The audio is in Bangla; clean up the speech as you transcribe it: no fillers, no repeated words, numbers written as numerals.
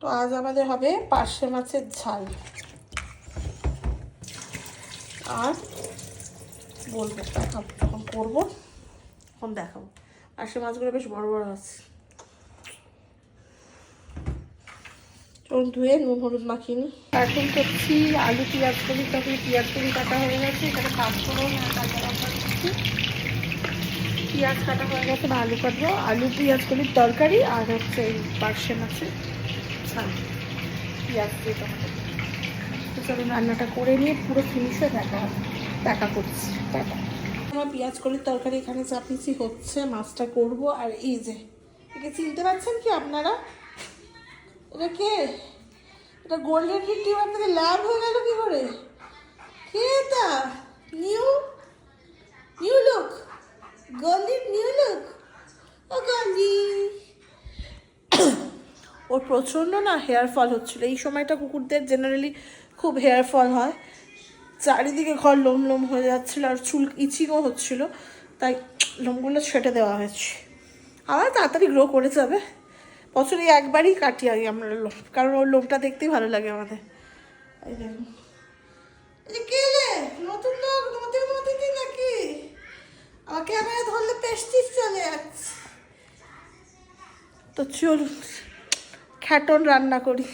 তো আজ আমাদের হবে পার্শে মাছের ঝাল। আর বলবো দেখাবো, যখন করবো তখন দেখাবো। পার্শে মাছগুলো বেশ বড় বড় আছে। চলুন ধুয়ে নুন হলুদ মাখিয়ে নিই। এখন করছি আলু পেঁয়াজ কলি, তখন পেঁয়াজ কলি কাটা হয়ে গেছে। এখানে পাঁচফোড়ন আর কাঁচা লঙ্কা দিচ্ছি। পেঁয়াজ কাটা হয়ে গেছে, বা আলু কাটবো। আলু পেঁয়াজ কলির তরকারি আর হচ্ছে এই পার্শে মাছের ঝাল, পেঁয়াজ দিয়ে টমেটো। চলুন রান্নাটা করে নিয়ে পুরো ফিনিশ হয়ে দেখা করছি। দেখা আমার পেঁয়াজ কলির তরকারি এখানে চাপিয়েছি, হচ্ছে মাছটা করব। আর এই যে একে চিনতে পারছেন কি আপনারা? এটা কে? এটা গোল্ডেন রিট্রিভার থেকে ল্যাব হয়ে গেল কি করে? কে এটা? New look, golden new look. ও গলি, ওর প্রচণ্ড না হেয়ার ফল হচ্ছিলো। এই সময়টা কুকুরদের জেনারেলি খুব হেয়ার ফল হয়, চারিদিকে ঘর লোম লোম হয়ে যাচ্ছিলো, আর চুল ইচিংও হচ্ছিলো। তাই লোমগুলো ছেটে দেওয়া হয়েছে। আবার তাড়াতাড়ি গ্রো করে যাবে। বছরে একবারই কাটি আগে আমরা লোম, কারণ ওর লোমটা দেখতেই ভালো লাগে আমাদের। এই দেখুন, কে রে? নতুন লোক নতুন নাকি? আমার ক্যামেরা ধরলে পেস্টিস চলে যাচ্ছে। তো চলুন খ্যাটন রান্না করি।